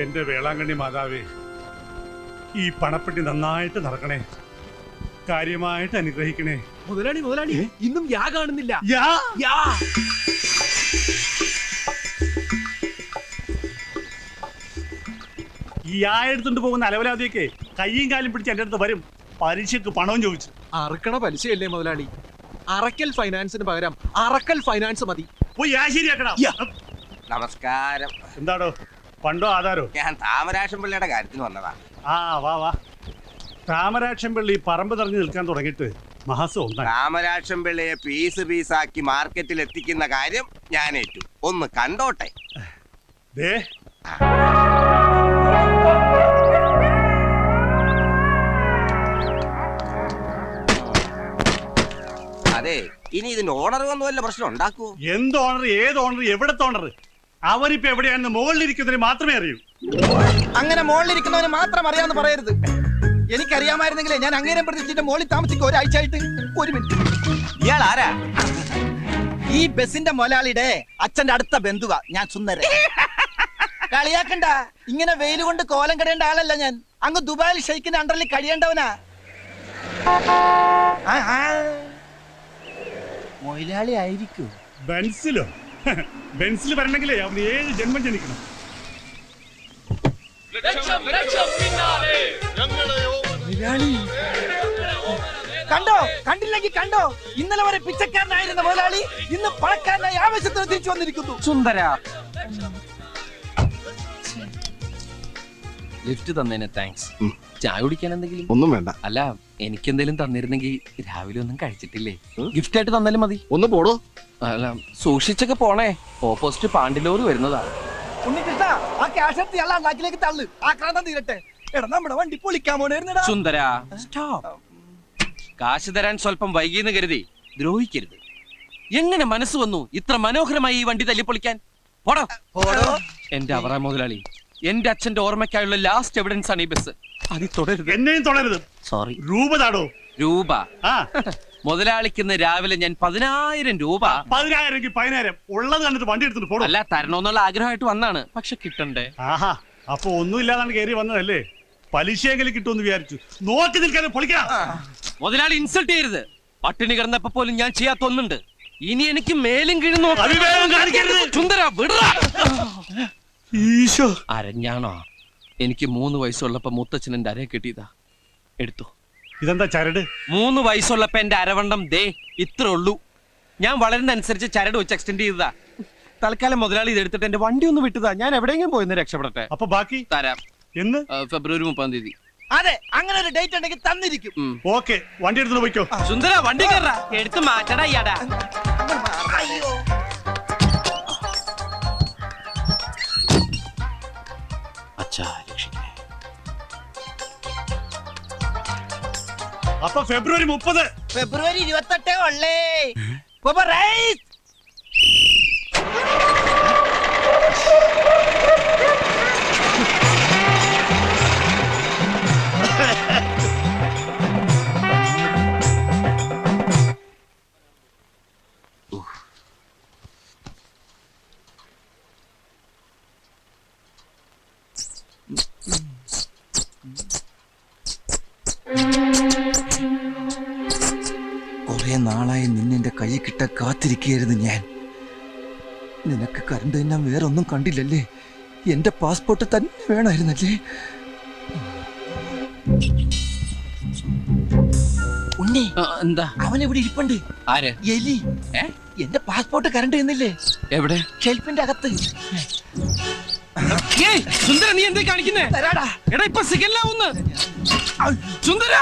എന്റെ വേളാങ്കണ്ണി മാതാവേ, ഈ പണപ്പെട്ടി നന്നായിട്ട് നടക്കണേ, കാര്യമായിട്ട് അനുഗ്രഹിക്കണേ. മുതലാളി മുതലാളി ഇന്നും യാ കാണുന്നില്ല. ഈ യാ എടുത്തുകൊണ്ട് പോകുന്ന അലവലാതിയൊക്കെ കയ്യും കാലും പിടിച്ച് എന്റെ അടുത്ത് വരും. പലിശക്ക് പണവും ചോദിച്ചു. അറക്കണ പലിശയല്ലേ മുതലാളി? അറക്കൽ ഫൈനാൻസിന് പകരം അറക്കൽ ഫൈനാൻസ് മതി. പോയി യാ ശരിയാക്കണം. നമസ്കാരം. എന്താടോ, പണ്ടോ ആധാരോ? ഞാൻ താമരാക്ഷൻ പിള്ളയുടെ കാര്യത്തിന് വന്നതാ. ആ വാ വാ. താമരാക്ഷൻ പിള്ളി പറമ്പ് തെരഞ്ഞു നിൽക്കാൻ തുടങ്ങിയിട്ട് മാസം ഒന്നായി. താമരാക്ഷൻ പിള്ളയെ പീസ് പീസാക്കി മാർക്കറ്റിൽ എത്തിക്കുന്ന കാര്യം ഞാൻ ഏറ്റു. ഒന്ന് കണ്ടോട്ടെ. ദേ അതെ, ഇനി ഇതിന്റെ ഓണർ വന്നു വല്ല പ്രശ്നം ഉണ്ടാക്കൂ? എന്ത് ഓണർ, ഏത് ഓണർ, എവിടത്തെ ഓണർ? അവരിപ്പോ എവിടെയാണെന്ന് മുകളിലിരിക്കുന്നതിന് മാത്രമേ അറിയൂ. അങ്ങനെ മുകളിലിരിക്കുന്നവന് മാത്രം അറിയാമെന്ന് പറയരുത്. എനിക്കറിയാമായിരുന്നെങ്കിലേ ഞാൻ അങ്ങേരെ പ്രതീക്ഷിച്ചിട്ട് മുകളിൽ താമസിക്കും ഒരാഴ്ചയായിട്ട്. ഒരു മിനിറ്റ്, ഇയാൾ ആരാ? ഈ ബസിന്റെ മുതലാളിയുടെ അച്ഛന്റെ അടുത്ത ബന്ധുവാ ഞാൻ, സുന്ദരൻ. കളിയാക്കണ്ട, ഇങ്ങനെ വെയിൽ കൊണ്ട് കോലം കടയേണ്ട ആളല്ല ഞാൻ. അങ്ങ് ദുബായിൽ ഷെയ്ക്കിന്റെ അണ്ടറിൽ കഴിയേണ്ടവനാ. മുതലാളി ആയിരിക്കും. ബെൻസിലോ? ബെൻസിൽ വരണമെങ്കിലേ അവന് 7 ജന്മം ജനിക്കണം. കണ്ടോ, കണ്ടില്ലെങ്കിൽ കണ്ടോ, ഇന്നലെ വരെ പിച്ചക്കാരനായിരുന്ന മുതലാളി ഇന്ന് പണക്കാരനായി ആവേശത്തിന് തിരിച്ചു വന്നിരിക്കുന്നു. സുന്ദര, ലിഫ്റ്റ് തന്നേനെ താങ്ക്സ്. ചായ കുടിക്കാൻ എന്തെങ്കിലും? ഒന്നും വേണ്ട. അല്ല, എനിക്കെന്തെങ്കിലും തന്നിരുന്നെങ്കിൽ രാവിലെ ഒന്നും കഴിച്ചിട്ടില്ലേ, ഗിഫ്റ്റ് ആയിട്ട് തന്നാലും മതി. ഒന്ന് പോടോ. അല്ല, സൂക്ഷിച്ചൊക്കെ പോണേ, ഓപ്പോസിറ്റ് പാണ്ടിലോറ് വരുന്നതാ. ഉണ്ണികൃഷ്ണ, ആ ക്യാഷ് എടുത്ത് എല്ലാം നാട്ടിലേക്ക് തള്ളു. ആക്രാന്തം തീരട്ടെ. എടാ, നമ്മുടെ വണ്ടി പൊളിക്കാൻ പോണേരുന്നടാ. സുന്ദര, സ്റ്റോപ്പ്. കാശ് തരാൻ സ്വല്പം വൈകിയെന്ന് കരുതി ദ്രോഹിക്കരുത്. എങ്ങനെ മനസ്സ് വന്നു ഇത്ര മനോഹരമായി ഈ വണ്ടി തല്ലിപ്പൊളിക്കാൻ? പോടോ. എന്റെ അവറ മുതലാളി, എന്റെ അച്ഛന്റെ ഓർമ്മയ്ക്കായുള്ള ലാസ്റ്റ് എവിഡൻസ് ആണ് ഈ ബസ്. അതിൽ തുടരുത്. എന്നെയും തുടരുത്. സോറി. രൂപ താടോ. രൂപ? മുതലാളിക്കുന്ന രാവിലെ ഞാൻ 10,000 രൂപ. 10,000 10,000 ഉള്ളത് കണ്ടിട്ട് വണ്ടി എടുത്തിട്ട് പോടും. അല്ല, തരണോന്നുള്ള ആഗ്രഹമായിട്ട് വന്നാണ്, പക്ഷെ കിട്ടണ്ടേ. ആഹാ, അപ്പൊ ഒന്നുമില്ലാതാണ് കയറി വന്നതല്ലേ? പലിശയെങ്കിലും കിട്ടുമെന്ന് വിചാരിച്ചു. നോക്കി നിൽക്കാതെ പൊളിക്കാം. മുതലാളി ഇൻസൾട്ട് ചെയ്യരുത്. പട്ടിണി കിടന്നപ്പോ പോലും ഞാൻ ചെയ്യാത്ത ഒന്നുണ്ട്. ഇനി എനിക്ക് മേലും കീഴും സുന്ദര വിടറാ. ഈശോ, അരഞ്ഞാണോ? എനിക്ക് 3 വയസ്സുള്ളപ്പോ മൂത്തച്ഛൻ എന്റെ അരയെ കിട്ടിയതാ. എടുത്തു. ഇതെന്താ ചരട്? 3 വയസ്സുള്ളപ്പോ എന്റെ അരവണ്ണം ദേ ഇത്രേ ഉള്ളൂ. ഞാൻ വളരുന്ന അനുസരിച്ച് ചരട് വെച്ച് എക്സ്റ്റെൻഡ് ചെയ്തതാ. തൽക്കാലം മുതലാളി ഇത് എടുത്തിട്ട് എന്റെ വണ്ടി ഒന്ന് വിട്ടതാ. ഞാൻ എവിടെയെങ്കിലും പോയിന്ന് രക്ഷപ്പെടട്ടെ. അപ്പൊ ബാക്കി തരാം. എന്ന്? ഫെബ്രുവരി 30-ാം തീയതി. അതെ, അങ്ങനെ ഒരു ഡേറ്റ് ഉണ്ടെങ്കിൽ തന്നിരിക്കും. ഓക്കെ, വണ്ടി എടുത്തിട്ട് പോയിക്കോ. സുന്ദര, വണ്ടി കയറാ. എടുത്ത് മാറ്റടാ ഇയാടാ. അപ്പൊ ഫെബ്രുവരി 30. ഫെബ്രുവരി 28 ഉള്ളേ. കുറെ നാളായി നിന്നെ കൈ കിട്ട കാത്തിരിക്കുകയായിരുന്നു ഞാൻ. നിനക്ക് കരണ്ട് ഞാൻ വേറൊന്നും കണ്ടില്ലല്ലേ? എന്റെ പാസ്പോർട്ട് തന്നെ വേണമായിരുന്നല്ലേ? ഉണ്ണി, എന്താ? അവനെവിടെ ഇരിപ്പുണ്ട്. ആര്? എലി. എന്റെ പാസ്പോർട്ട് കരണ്ട് എന്നില്ലേ? എവിടെ? ഷെൽഫിന്റെ അകത്ത്. സുന്ദര, നീ എന്താ കാണിക്കുന്നേ? തരാടാ. എടാ, ഇപ്പൊ സിഗല്ലാവുന്ന്. സുന്ദര,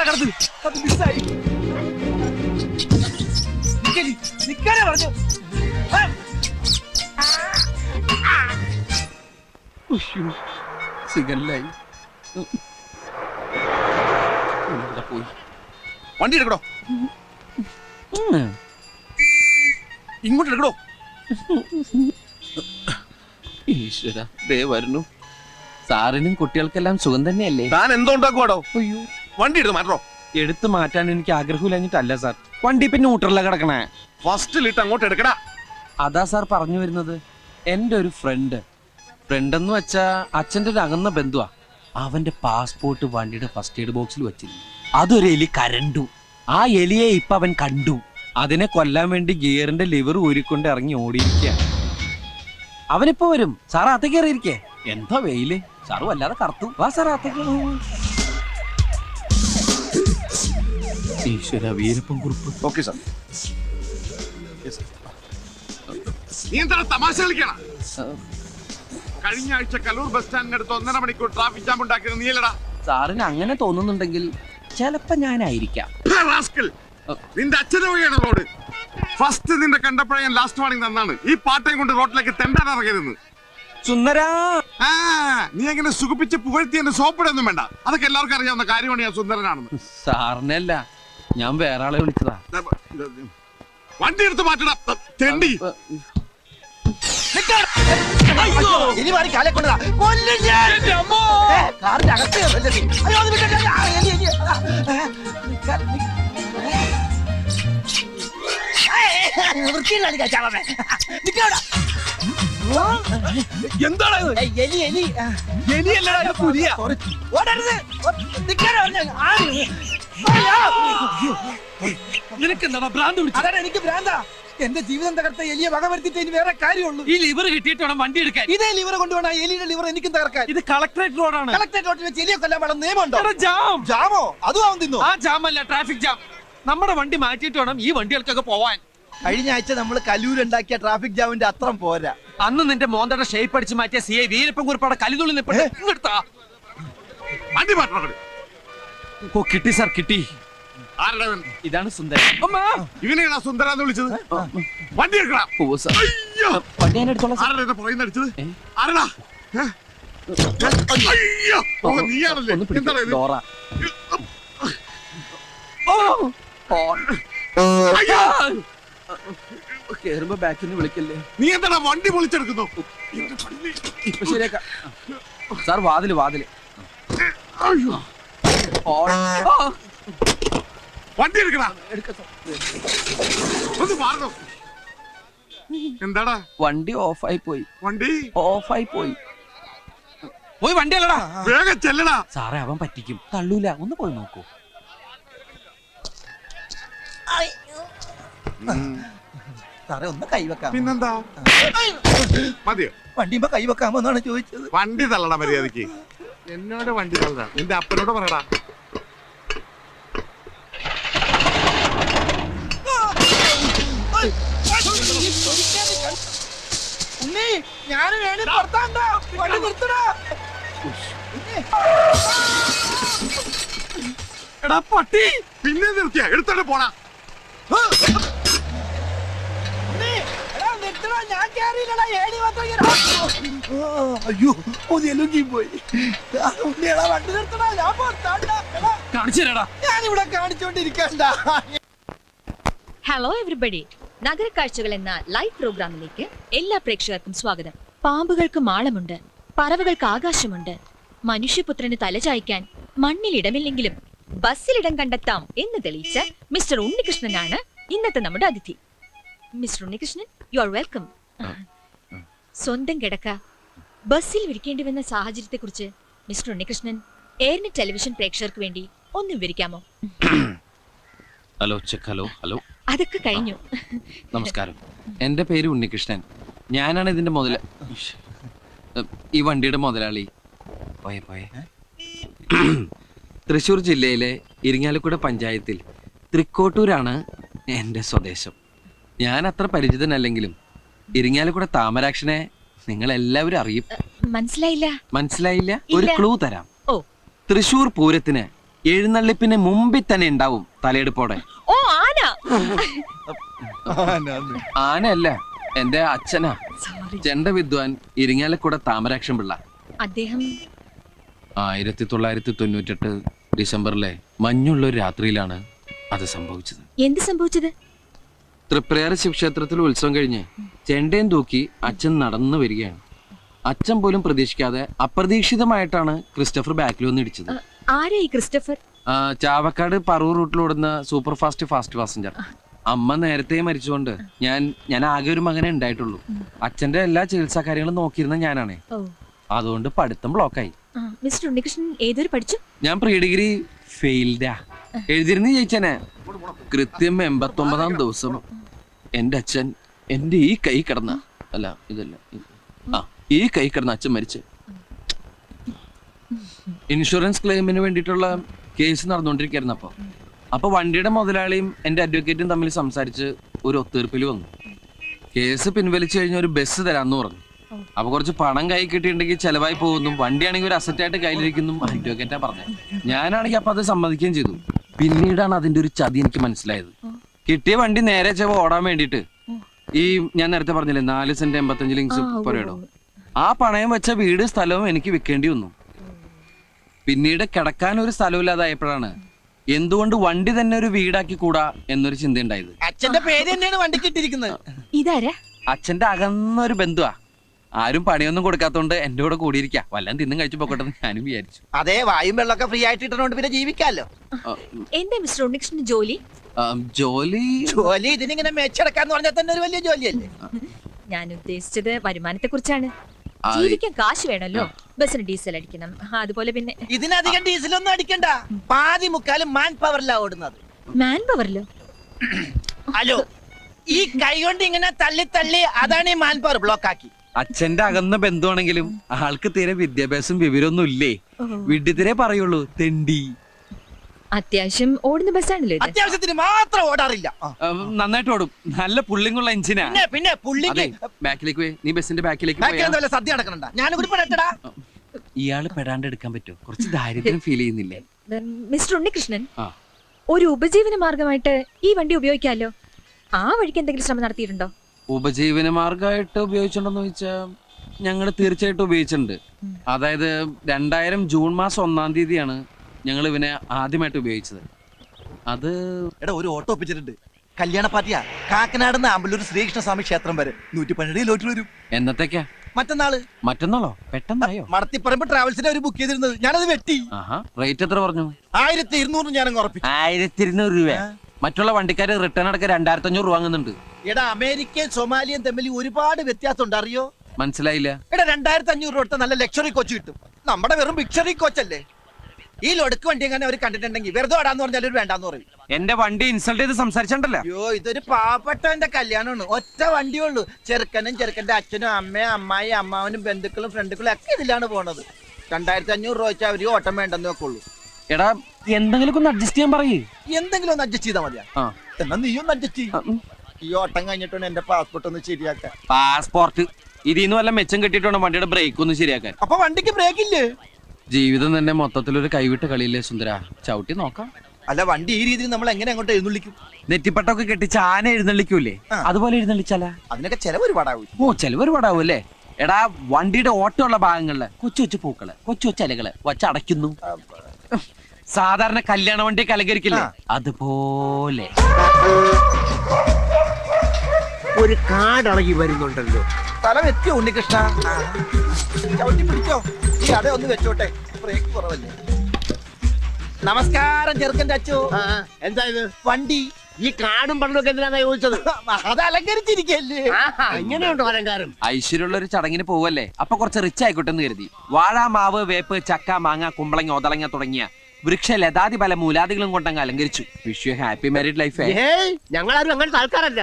കടത്ത്. അത് മിസ്സായി. നിക്കാനേ പറഞ്ഞു. സിഗല്ലായി. പോയി. വണ്ടി എടുക്കടോ. ഇങ്ങോട്ട് എടുക്കടോ. ഈശ്വര, ദേ വരുന്നു. സാറിനും കുട്ടികൾക്കെല്ലാം സുഖം തന്നെയല്ലേ? താൻ എന്തോ ഉണ്ടാക്കുവാടോ? അയ്യോ, വണ്ടി എടുത്ത് മാറ്റോ. എടുത്തു മാറ്റാൻ എനിക്ക് ആഗ്രഹമില്ലഞ്ഞിട്ടല്ല സാർ. വണ്ടി പിന്നെ ഊട്ടറില കിടക്കണേ. ഫസ്റ്റിലിട്ട് അങ്ങോട്ട് എടുക്കടാ. അതാ സാർ പറഞ്ഞു വരുന്നത്. എന്റെ ഒരു ഫ്രണ്ട് ഫ്രണ്ടെന്ന് വെച്ചാ അച്ഛന്റെ ഒരു അകന്ന ബന്ധുവാ. അവന്റെ പാസ്പോർട്ട് വണ്ടിയുടെ ഫസ്റ്റ് എയ്ഡ് ബോക്സിൽ വെച്ചിരുന്നു. അതൊരു എലി കരണ്ടു. ആ എലിയെ ഇപ്പൊ അവൻ കണ്ടു. അതിനെ കൊല്ലാൻ വേണ്ടി ഗിയറിന്റെ ലിവർ ഊരിക്കൊണ്ട് ഇറങ്ങി ഓടിയിരിക്കുക. അവനിപ്പോ വരും. സാറ് അകത്തേക്ക് കയറിയിരിക്കേ. എന്താ വെയില്. സാറ് വല്ലാതെ കറുത്തു. വാ സാർ അകത്തേക്ക്. ഈശ്വര വീരപ്പൻ കുറിപ്പ്. Okay sir. നീ എന്താണ് തമാശ കളിക്കണം? കഴിഞ്ഞ ആഴ്ച കലൂർ ബസ് സ്റ്റാൻഡിനടുത്ത് 1.5 മണിക്കൂർ ട്രാഫിക് ജാം ഉണ്ടാക്കിയത് നീലടാ. സാറിന് അങ്ങനെ തോന്നുന്നുണ്ടെങ്കിൽ ചിലപ്പോ ഞാനായിരിക്കാം. നിന്റെ അച്ഛനെ വഴിയാണ് റോഡ്. ഫസ്റ്റ് നിന്റെ കണ്ടപ്പോഴേ ഞാൻ ലാസ്റ്റ് വാണിംഗ് തന്നാണ്. ഈ പാട്ടയും കൊണ്ട് റോഡിലേക്ക് തെണ്ടാൻ ഇറങ്ങരുത്. സുന്ദരാ, നീ എങ്ങനെ സുഖിപ്പിച്ച് പുകഴ്ത്തി എന്നെ സോപ്പിടൊന്നും വേണ്ട. അതൊക്കെ എല്ലാവർക്കും അറിയാവുന്ന കാര്യമാണ് ഞാൻ സുന്ദരനാണെന്ന്. സാറിനല്ല, ഞാൻ വേറെ ആളെ വിളിച്ചതാ. വണ്ടി എടുത്ത് മാറ്റടാ തെണ്ടി. ഇനി മാറി കാലെ കൊണ്ടതാ കൊല്ലും ഞാൻ. കാറിന്റെ അകത്ത് കയറല്ലേ നീ? അയ്യോ, അത് വിട്ടേ. എലി, എലി. വൃത്തിയിലാണ് കച്ചാളമേ. എന്താണ് എലി എലി എലിയല്ലടാ, പുലിയാ. ഓടരുത്. നിൽക്കാനോ നിനക്ക് എന്താ ഭ്രാന്ത് പിടിച്ചത്? അതാണ് എനിക്ക് ഭ്രാന്താ. എന്റെ ജീവിതം തകർത്ത എലിയെ വകവരുത്തിട്ട് ഇനി വേറെ കാര്യമുള്ളൂ. ഈ ലിവർ കിട്ടിയിട്ട് വേണം വണ്ടി എടുക്കാൻ. ഇതേ ലിവർ കൊണ്ടുപോണ എലിയുടെ ലിവർ എനിക്കും തകർക്കാൻ. ഇത് കളക്ടറേറ്റ് റോഡാണ്. കളക്ടറേറ്റ് റോഡിൽ വെച്ച് എലിയെ കൊല്ലാൻ പാടുന്ന നിയമമുണ്ടോ? ജാം. ജാമോ? അതും അവൻ തിന്നു. ആ ജാമല്ല, ട്രാഫിക് ജാം. നമ്മുടെ വണ്ടി മാറ്റിയിട്ട് വേണം ഈ വണ്ടികൾക്കൊക്കെ പോവാൻ. കഴിഞ്ഞ ആഴ്ച നമ്മൾ കലൂരുണ്ടാക്കിയ ട്രാഫിക് ജാമിന്റെ അത്രം പോരാ. അന്ന് നിന്റെ മോന്തയുടെ ഷേപ്പ് അടിച്ച് മാറ്റിയ സി ഐ വീരപ്പൻ കുറിപ്പാടെ കലിതുള്ളി നിൽപ്പുണ്ട്. വണ്ടി മാറ്റണം. ഓ, കിട്ടി സാർ, കിട്ടി. ആരടവൻ? ഇതാണ് സുന്ദരൻ. ഇവനെയാണോ സുന്ദരാന്ന് വിളിച്ചത്? വണ്ടി എടുക്കടാ. അയ്യോ, വണ്ടി ഞാൻ എടുത്തോളാം. ആരടാ എന്നെ പുറകിൽ നിന്ന് അടിച്ചത്? ആരടാ? അയ്യോ, ഓ, നീയാണല്ലേ? എന്താണ് ഇത്? ഡോറ. അയ്യോ, കേറുമ്പോ ബാക്കിൽ നിന്ന് വിളിക്കല്ലേ. നീ എന്താണ് വണ്ടി പൊളിച്ചെടുക്കുന്നു? ഇപ്പൊ ശരിയാക്കാം സാർ. വാതില് അയ്യോ, വണ്ടി എടുക്കടാ. ഒന്ന് മാറണം. എന്താടാ? വണ്ടി ഓഫായി പോയി. വണ്ടി ഓഫായി പോയി. പോയി വണ്ടി അല്ലടാ. വേഗം ചെല്ലടാ. സാറേ, അവൻ പറ്റിക്കും. തള്ളൂല. ഒന്ന് പോയി നോക്കൂ. സാറേ, ഒന്ന് കൈവെക്കാം. പിന്നെന്താ? മതിയോ? വണ്ടിയുമ്പോ കൈവെക്കാമോ എന്നാണ് ചോദിച്ചത്. വണ്ടി തള്ളടാ മര്യാദക്ക്. എന്നോട് വണ്ടി തള്ളടാ. നിന്റെ അപ്പനോട് പറയടാ. ഉണ്ണി, ഞാനും വേണി പുറത്താണ്ടാ. വണ്ടി നിർത്തടാ. എടാ പട്ടി, പിന്നെ നിർത്തിയ എടുത്തോണ്ട് പോടാ. അയ്യോ, പോയി. ഉണ്ണിയടാ, വണ്ടി നിർത്തടാ. ഞാൻ പുറത്താണ്ടാ. കാണിച്ചു തരാടാ. ഞാനിവിടെ കാണിച്ചോണ്ടിരിക്കണ്ട. ഹലോ എവരിബഡി, നഗരക്കാഴ്ചകൾ എന്ന ലൈവ് പ്രോഗ്രാമിലേക്ക് എല്ലാ പ്രേക്ഷകർക്കും സ്വാഗതം. പാമ്പുകൾക്ക് മാളമുണ്ട്, പറവകൾക്ക് ആകാശമുണ്ട്, മനുഷ്യപുത്രന് തലചായ്ക്കാൻ മണ്ണിൽ ഇടമില്ലെങ്കിലും ബസ്സിൽ ഇടം കണ്ടെത്താം എന്ന് തെളിയിച്ച മിസ്റ്റർ ഉണ്ണികൃഷ്ണനാണ് ഇന്നത്തെ നമ്മുടെ അതിഥി. Mister Unnikrishnan, you are welcome. സ്വന്തം കിടക്ക ബസ്സിൽ വിരിക്കേണ്ടി വന്ന സാഹചര്യത്തെ കുറിച്ച് മിസ്റ്റർ ഉണ്ണികൃഷ്ണൻ എയർനെറ്റ് ടെലിവിഷൻ പ്രേക്ഷകർക്ക് വേണ്ടി ഒന്ന് വിവരിക്കാമോ? Hello check. Hello hello. അതൊക്കെ കഴിഞ്ഞു. നമസ്കാരം. എന്റെ പേര് ഉണ്ണികൃഷ്ണൻ. ഞാനാണ് ഇതിന്റെ ഈ വണ്ടിയുടെ മുതലാളി. പോയെ തൃശ്ശൂർ ജില്ലയിലെ ഇരിങ്ങാലക്കുട പഞ്ചായത്തിൽ തൃക്കോട്ടൂരാണ് എന്റെ സ്വദേശം. ഞാൻ അത്ര പരിചിതനല്ലെങ്കിലും ഇരിങ്ങാലക്കുട താമരാക്ഷനെ നിങ്ങൾ എല്ലാവരും അറിയും. മനസ്സിലായില്ല? ഒരു ക്ലൂ തരാം. തൃശ്ശൂർ പൂരത്തിന് എഴുന്നള്ളിപ്പിന് മുമ്പിൽ തന്നെ ഉണ്ടാവും തലയെടുപ്പോടെ. ഓ, ആന. ആനയല്ല, എന്റെ അച്ഛനാ. ചെണ്ട വിദ്വാൻ ഇരിങ്ങാലക്കുട താമരാക്ഷൻ പിള്ള. അദ്ദേഹം 1998 ഡിസംബറിലെ മഞ്ഞുള്ളൊരു രാത്രിയിലാണ് അത് സംഭവിച്ചത്. എന്ത് സംഭവിച്ചത്? തൃപ്രയാർ ശിവക്ഷേത്രത്തിൽ ഉത്സവം കഴിഞ്ഞ് ചെണ്ടയും തൂക്കി അച്ഛൻ നടന്നു വരികയാണ്. അച്ഛൻ പോലും പ്രതീക്ഷിക്കാതെ അപ്രതീക്ഷിതമായിട്ടാണ് ക്രിസ്റ്റഫർ ബാക്കിൽ വന്ന് ഇടിച്ചത്. ആരാ ഈ ക്രിസ്റ്റഫർ? ചാവക്കാട് പറവൂർ റൂട്ടിലോടുന്ന സൂപ്പർ ഫാസ്റ്റ് പാസഞ്ചർ. അമ്മ നേരത്തെ മരിച്ചുകൊണ്ട് ഞാൻ ആകെ ഒരു മകനെ ഉണ്ടായിട്ടുള്ളൂ. അച്ഛന്റെ എല്ലാ ചികിത്സാ കാര്യങ്ങളും നോക്കിയിരുന്ന ഞാനാണേ. അതുകൊണ്ട് പഠിത്തം ബ്ലോക്കായി. മിസ്റ്റർ ഉണ്ണികൃഷ്ണൻ ഏതൊരു പഠിച്ചു? ഞാൻ പ്രീ ഡിഗ്രി ഫെയിൽഡാ. എഴുതിരുന്ന് ജയിച്ചനെ. കൃത്യം 89-ാം ദിവസം എന്റെ അച്ഛൻ എന്റെ ഈ കൈ കിടന്ന ഈ കൈ കിടന്ന അച്ഛൻ മരിച്ചു. ഇൻഷുറൻസ് ക്ലെയിമിന് വേണ്ടിയിട്ടുള്ള കേസ് നടന്നുകൊണ്ടിരിക്കുകയായിരുന്നു. അപ്പൊ വണ്ടിയുടെ മുതലാളിയും എന്റെ അഡ്വക്കേറ്റും തമ്മിൽ സംസാരിച്ച് ഒരു ഒത്തീർപ്പിൽ വന്നു. കേസ് പിൻവലിച്ചു കഴിഞ്ഞ ഒരു ബസ് തരാന്ന് പറഞ്ഞു. അപ്പൊ കുറച്ച് പണം കൈ കിട്ടിയിട്ടുണ്ടെങ്കിൽ ചെലവായി പോകുന്നു, വണ്ടിയാണെങ്കിൽ ഒരു അസറ്റായിട്ട് കയ്യിലിരിക്കുന്നു അഡ്വക്കേറ്റാ പറഞ്ഞത്. ഞാനാണെങ്കിൽ അപ്പൊ അത് സമ്മതിക്കുകയും ചെയ്തു. പിന്നീടാണ് അതിന്റെ ഒരു ചതി എനിക്ക് മനസ്സിലായത്. കിട്ടിയ വണ്ടി നേരെ ഓടാൻ വേണ്ടിയിട്ട് ഈ ഞാൻ നേരത്തെ പറഞ്ഞില്ലേ 4 സെന്റ് 85 ലിങ്സ് പുരയിടോ, ആ പണയം വെച്ച വീട് സ്ഥലവും എനിക്ക് വിൽക്കേണ്ടി വന്നു. പിന്നീട് കിടക്കാൻ ഒരു സ്ഥലമില്ലാതായപ്പോഴാണ് എന്തുകൊണ്ട് വണ്ടി തന്നെ ഒരു വീടാക്കി കൂടാ എന്നൊരു ചിന്ത ഉണ്ടായത്. അച്ഛന്റെ പേര് തന്നെയാണ് വണ്ടിക്ക് ഇട്ടിരിക്കുന്നത്. ഇതാരാ? അച്ഛന്റെ അകന്നൊരു ബന്ധുവാ. ആരും പണിയൊന്നും കൊടുക്കാത്തോണ്ട് എന്റെ കൂടെ കൂടിയിരിക്കാ. വല്ലതും തിന്നും കഴിച്ചു പോക്കട്ടെ ഞാനും വിചാരിച്ചു. അതെ, വായും വെള്ളമൊക്കെ ഫ്രീ ആയിട്ട് ഇട്ടോണ്ട് പിന്നെ ജീവിക്കാലോ. എന്താ മിസ്റ്റർ ഉണ്ണികൃഷ്ണൻ ജോലി? ജോലി ഇതിനിങ്ങനെ മെച്ചെടുക്കാന്ന് പറഞ്ഞാൽ തന്നെ ഒരു വലിയ ജോലിയല്ലേ. ഞാൻ ഉദ്ദേശിച്ചത് വരുമാനത്തെ കുറിച്ചാണ്. ജീവിക്കാൻ കാശ് വേണമല്ലോ. ബസ്സിന് ഡീസൽ അടിക്കണം, അതുപോലെ പിന്നെ ഇതിനധികം ഡീസലൊന്നും അടിക്കണ്ട. പാതി മുക്കാലും മാൻ പവറിലാ ഓടുന്നത്. മാൻ പവറിലോ? ഹലോ, ഈ കൈ കൊണ്ട് ഇങ്ങനെ തള്ളി തള്ളി അതാണ് ഈ മാൻ പവർ ബ്ലോക്ക് ആക്കി. അച്ഛന്റെ അകന്ന ബന്ധുവാണെങ്കിലും ആൾക്ക് തീരെ വിദ്യാഭ്യാസം വിവരമൊന്നും ഇല്ലേ. വിഡ്ഢിത്തിരെ പറയുള്ളൂ, തെണ്ടി. അത്യാവശ്യം ഓടുന്ന ബസ്സാണല്ലോ. അത്യാവശ്യത്തിന് മാത്രം ഓടാറില്ല. നന്നായിട്ട് ഓടും. നല്ല പുള്ളിങ്ങുള്ള എഞ്ചിനാ. പിന്നെ പുള്ളിക്ക് ബാക്കിലേക്ക് പോയി. നീ ബസ്സിന്റെ ബാക്കിലേക്ക് സദ്യ നടക്കണ്ട. ഞാനും പെടട്ടടാ. ഇയാള് പെടാണ്ട് എടുക്കാൻ പറ്റുമോ? കുറച്ച് ദാരിദ്ര്യം ഫീൽ ചെയ്യുന്നില്ലേ? മിസ്റ്റർ ഉണ്ണികൃഷ്ണൻ, ഒരു ഉപജീവന മാർഗമായിട്ട് ഈ വണ്ടി ഉപയോഗിക്കാമല്ലോ. ആ വഴിക്ക് എന്തെങ്കിലും ശ്രമം നടത്തിയിട്ടുണ്ടോ? ഉപജീവന മാർഗമായിട്ട് ഉപയോഗിച്ചിട്ടുണ്ടോന്ന് ചോദിച്ചാൽ ഞങ്ങൾ തീർച്ചയായിട്ടും ഉപയോഗിച്ചിട്ടുണ്ട്. അതായത് 2000 ജൂൺ മാസം 1-ാം തീയതിയാണ് ഞങ്ങൾ ഇവനെ ആദ്യമായിട്ട് ഉപയോഗിച്ചത്. അത് ഒരു ഓട്ടോ ഒപ്പിച്ചിട്ടുണ്ട്. കല്യാണ പാർട്ടിയാ. കാക്കനാട് ആമ്പല്ലൂർ ശ്രീകൃഷ്ണ സ്വാമി ക്ഷേത്രം വരെ 112 കിലോമീറ്റർ വരും. എന്നത്തേക്കാ? മറ്റന്നാളോ? പെട്ടെന്നായോ? മടത്തിപ്പറമ്പ് ട്രാവൽസിനെ ഒരു ബുക്ക് ചെയ്തിരുന്നത്. ഞാനത് വെട്ടി. റേറ്റ് എത്ര പറഞ്ഞു? 1200 ഞാനങ്ങ് ഉറപ്പിച്ചു. 1200 രൂപ. മറ്റുള്ള വണ്ടിക്കാര് റിട്ടേൺ അടക്കം 2500 രൂപ വാങ്ങുന്നുണ്ട്. എടാ, അമേരിക്കയും സൊമാലിയും തമ്മിൽ ഒരുപാട് വ്യത്യാസം ഉണ്ട്, അറിയോ? മനസ്സിലായില്ല. എടാ, 2500 രൂപ കൊടുത്ത നല്ല ലക്ഷറി കോച്ച് കിട്ടും. നമ്മുടെ വെറും ബിക്ഷറി കോച്ചല്ലേ. ഈ ലൊടുക്ക് വണ്ടി എങ്ങനെ അവർ കണ്ടിട്ടുണ്ടെങ്കിൽ വെറുതെ ഓടാന്ന് പറഞ്ഞാൽ ഒരു വേണ്ടാന്ന് പറയും. എന്റെ വണ്ടി ഇൻസൾട്ട് ചെയ്ത് സംസാരിച്ചണ്ടല്ലോ. അയ്യോ, ഇതൊരു പാവപ്പെട്ടവന്റെ കല്യാണമാണ്. ഒറ്റ വണ്ടിയുള്ളൂ. ചെറുക്കനും ചെറുക്കന്റെ അച്ഛനും അമ്മയും അമ്മായി അമ്മാവനും ബന്ധുക്കളും ഫ്രണ്ടുക്കളും ഒക്കെ ഇതിലാണ് പോണത്. 2500 രൂപ വെച്ചാൽ അവര് ഓട്ടം വേണ്ടെന്ന് വെക്കുള്ളൂ. എടാ, എന്തെങ്കിലും ഒന്ന് അഡ്ജസ്റ്റ് ചെയ്യാൻ പറയേ. എന്തെങ്കിലും ഒന്ന് അഡ്ജസ്റ്റ് ചെയ്താൽ മതിയാ. എന്നാ നീ ഒന്ന് അഡ്ജസ്റ്റ് ചെയ്യും. ഈ ഓട്ടം കഴിഞ്ഞിട്ടുണ്ട് എന്റെ പാസ്പോർട്ട് ഒന്ന് ശരിയാക്കാൻ. പാസ്പോർട്ട് ഇതിന്ന് വല്ല മെച്ചം കിട്ടിയിട്ടുണ്ട് വണ്ടിയുടെ ബ്രേക്ക് ഒന്ന് ശരിയാക്കാൻ. അപ്പൊ വണ്ടിക്ക് ബ്രേക്ക് ഇല്ലേ? ജീവിതം തന്നെ മൊത്തത്തിലൊരു കൈവിട്ട കളിയില്ലേ സുന്ദര. ചവിട്ടി നോക്കാം. അല്ല, വണ്ടി ഈ രീതിയിൽ നമ്മൾ എങ്ങനെ അങ്ങോട്ട് എഴുന്നള്ളിക്കും? നെറ്റിപ്പട്ടൊക്കെ കെട്ടിച്ച് ആന എഴുന്നള്ളിക്കൂലേ, അതുപോലെ എഴുന്നള്ളിച്ചാലാ? അതിനൊക്കെ ചെലവ് ഒരുപാടാവും. ചെലവ് ഒരുപാടാവും അല്ലേ? എടാ, വണ്ടിയുടെ ഓട്ടമുള്ള ഭാഗങ്ങളില് കൊച്ചു കൊച്ചു പൂക്കള്, കൊച്ചു കൊച്ചു ഇലകള് വച്ചടയ്ക്കുന്നു. സാധാരണ കല്യാണ വണ്ടിയൊക്കെ അലങ്കരിക്കില്ലേ, അതുപോലെ. ഒരു കാടളകി വരുന്നുണ്ടല്ലോ. സ്ഥലം എത്തിയോ ഉണ്ണികൃഷ്ണ? ചവിട്ടി പിടിച്ചോ. ഈ അട ഒന്ന് വെച്ചോട്ടെ, ബ്രേക്ക് കുറവല്ലേ. നമസ്കാരം ചെറുക്കന്റെ അച്ചോ. എന്താ ഇത്? വണ്ടി. ഈ കാടും പണ്ടൊക്കെ എന്തിനാ ചോദിച്ചത്? അത് അലങ്കരിച്ചിരിക്കല്ലേ. ഇങ്ങനെയുണ്ടോ അലങ്കാരം? ഐശ്വര്യമുള്ള ഒരു ചടങ്ങിന് പോവല്ലേ, അപ്പൊ കുറച്ച് റിച്ച് ആയിക്കോട്ടെ എന്ന് കരുതി. വാഴ, മാവ്, വേപ്പ്, ചക്ക, മാങ്ങ, കുമ്പളങ്ങ, ഒതളങ്ങ തുടങ്ങിയ വൃക്ഷ ലതാതി പല മൂലാദികളും കൊണ്ടങ്ങ് അലങ്കരിച്ചു. Wish you happy married life. ഞങ്ങളാരും അങ്ങനത്തെ ആൾക്കാരല്ല.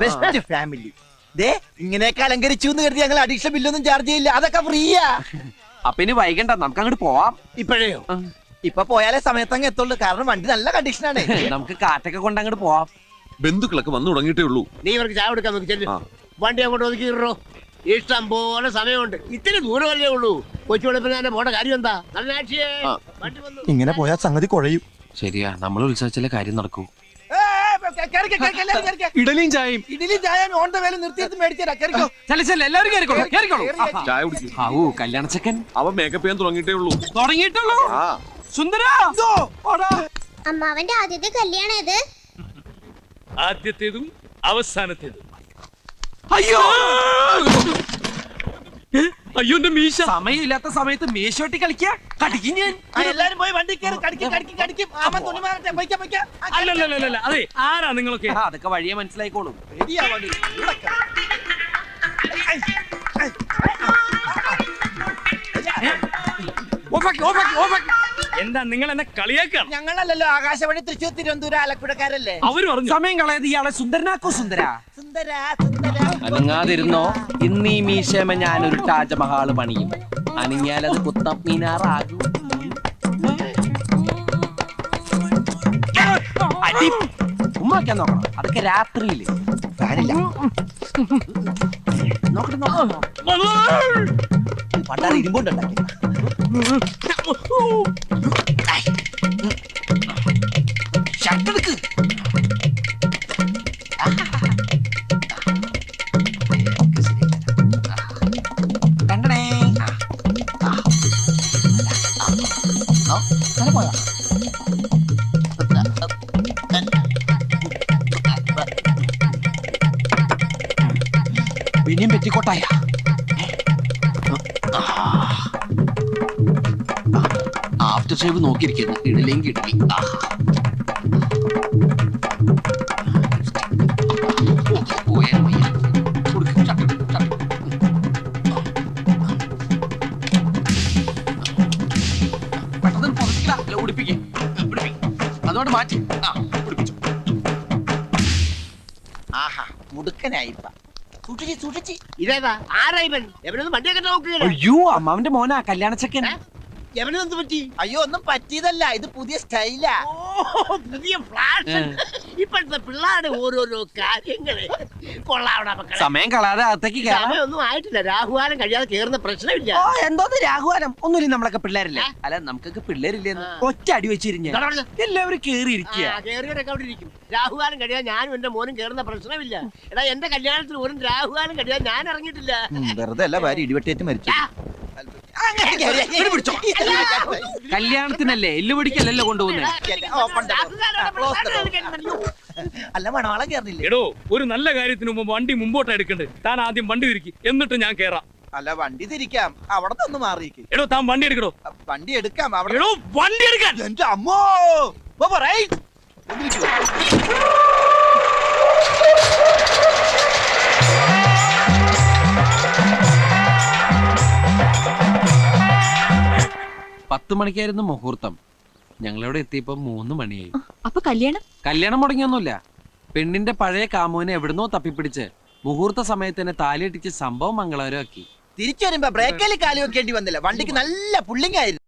Best family. ഇങ്ങനെയൊക്കെ അലങ്കരിച്ചു എന്ന് കരുതി ഞങ്ങൾ അഡീഷണൽ ബില്ലൊന്നും ചാർജ് ചെയ്യില്ല. അതൊക്കെ ഫ്രീയാ. അപ്പൊ ഇനി വൈകണ്ട, നമുക്ക് അങ്ങോട്ട് പോവാം. ഇപ്പോഴേയോ? ഇപ്പൊ പോയാലേ സമയത്തങ്ങ് എത്തുള്ളൂ. കാരണം വണ്ടി നല്ല കണ്ടീഷനാണ്. നമുക്ക് കാറ്റൊക്കെ കൊണ്ട് അങ്ങോട്ട് പോവാം. ബന്ധുക്കളൊക്കെ വന്നു തുടങ്ങിയിട്ടേ ഉള്ളൂ. നീ ഇവർക്ക് ചായ കൊടുക്കാൻ നോക്കി ചെല്ലു. വണ്ടി അങ്ങോട്ട് ഒതുക്കിയിട്ടോ. ഇഷ്ടം പോലെ സമയമുണ്ട്. ഇത്തിരി ദൂരമല്ലേ ഉള്ളൂ. കൊച്ചു വെളുപ്പിനെ പോണ കാര്യം എന്താ? നല്ല ആക്ഷിയേ. ഇങ്ങനെ പോയാൽ സംഗതി കുഴയും. ശരിയാ, നമ്മൾ ഉത്സവിച്ചാലേ കാര്യം നടക്കൂ. ഇഡലിയും ചായയും. ഇഡലി ചായ ഓൺ ദ വേല നിർത്തിയെടുത്ത് മേടിച്ചോ. എല്ലാവരും ചായ കുടിക്കും. കല്യാണ ചെക്കൻ അവൻ മേക്കപ്പ് ചെയ്യാൻ തുടങ്ങിയിട്ടുള്ളൂ. സുന്ദര, അമ്മാവന്റെ ആദ്യത്തെ കല്യാണം ഇത്. ആദ്യത്തേതും അവസാനത്തേതും. അയ്യോ, അയ്യോ എന്റെ മീശ. സമയമില്ലാത്ത സമയത്ത് മീശോട്ടി കളിക്കാ കടിക്കും ഞാൻ. എല്ലാരും പോയി വണ്ടി കയറി കടിക്കും ആമ തുണി മാറട്ടെ പൊയ്ക്ക അല്ലല്ല അതെ ആരാ നിങ്ങളൊക്കെ? അതൊക്കെ വഴിയെ മനസ്സിലായിക്കോളും. എന്താ നിങ്ങൾ എന്നെ കളിയാക്കാം? ഞങ്ങളല്ലല്ലോ ആകാശവാണി തൃശ്ശൂർ തിരുവനന്തപുരം ആലപ്പുഴക്കാരല്ലേ. അവര് പറഞ്ഞു സമയം കളയത് ഇയാളെ സുന്ദരനാക്കോ സുന്ദര. സുന്ദര അനങ്ങാതിരുന്നോ, ഇന്ന് ഈ മീശമ ഞാനൊരു താജ്മഹാള് പണിയും. അനങ്ങിയാലത് കുത്തം മീനാറാകും. ഉമ്മാക്കാൻ നോക്കണം, അതൊക്കെ രാത്രിയില്. പണ്ടാറ് ഇരുമ്പോണ്ടുണ്ടാക്കി. ഷർട്ടെടുക്ക്. കണ്ടണേ. പോയാ പിന്നെയും പെറ്റിക്കോട്ടായ. After shave നോക്കിയിരിക്കുന്നു, ഇടലെങ്കിൽ ഇടലി. പെട്ടെന്ന് പുറത്തില്ല, ഉടുപ്പിക്കേ അതോട് മാറ്റി. ആഹാ മുടുക്കനായിപ്പ. സൂക്ഷിച്ച് ഇതേതാ ആരാ ഇവൻ? എവനൊന്നും വണ്ടിയൊക്കെ നോക്കുകയാണ്. അയ്യോ അമ്മാവന്റെ മോനാ കല്യാണ ചെക്കൻ. എവനെന്ത് പറ്റി? അയ്യോ ഒന്നും പറ്റിയതല്ല, ഇത് പുതിയ സ്റ്റൈലാ. ഓ പുതിയ ഫ്ലാഷ്. ഇപ്പോഴത്തെ പിള്ളേരുടെ ഓരോരോ കാര്യങ്ങള് കൊള്ളാവണ മക്കളെ. സമയം കളാതെ അകത്തേക്ക് കയറാം. സമയമൊന്നും ആയിട്ടില്ല, രാഹുകാലം കഴിയാതെ കേറുന്ന പ്രശ്നമില്ല. ഓ എന്തോന്ന് രാഘുവാനം, ഒന്നുമില്ല, നമ്മളൊക്കെ പിള്ളേരില്ലേ. അല്ല നമുക്കൊക്കെ പിള്ളേരില്ലേന്ന് ഒറ്റ അടി വെച്ചിരിഞ്ഞ എല്ലാവരും കേറിയിരിക്കുക. കേറിയവരൊക്കെ അവിടെ ഇരിക്കും. രാഹുകാലം കഴിയാൻ ഞാനും എന്റെ മോനും കേറുന്ന പ്രശ്നമില്ല. എടാ എന്റെ കല്യാണത്തിന് ഒരു രാഹുകാലം കഴിയാൻ ഞാൻ ഇറങ്ങിയിട്ടില്ല. വെറുതെ അല്ല ഭാര്യ ഇടിവെട്ടേറ്റ് മരിച്ചു. കല്യാണത്തിനല്ലേ എല്ലുപടിക്കല്ലല്ലോ കൊണ്ടുപോകുന്നേ. അല്ല മണവാളം കേറില്ലേ? എടോ ഒരു നല്ല കാര്യത്തിന് മുമ്പ് വണ്ടി മുമ്പോട്ട് എടുക്കണ്ടേ? താൻ ആദ്യം വണ്ടി തിരിക്കി, എന്നിട്ട് ഞാൻ കേറാം. അല്ല വണ്ടി തിരിക്കാം, അവിടെ നിന്ന് മാറിയിക്ക്. എടോ താൻ വണ്ടി എടുക്കടോ. വണ്ടി എടുക്കാം അവിടെ. എടോ വണ്ടി എടുക്കാൻ. എന്റെ അമ്മോ റൈറ്റ്. 10 മണിക്കായിരുന്നു മുഹൂർത്തം. ഞങ്ങളിവിടെ എത്തിയപ്പോ 3 മണിയായി. അപ്പൊ കല്യാണം മുടങ്ങിയൊന്നുമില്ല. പെണ്ണിന്റെ പഴയ കാമുവിനെ എവിടുന്നോ തപ്പിപ്പിടിച്ച് മുഹൂർത്ത സമയത്ത് തന്നെ താലിയിട്ടിച്ച് സംഭവം മംഗളകരമാക്കി. തിരിച്ചു വരുമ്പോ ബ്രേക്കിൽ കാലി വെക്കേണ്ടി വന്നില്ല. വണ്ടിക്ക് നല്ല പുള്ളിങ് ആയിരുന്നു.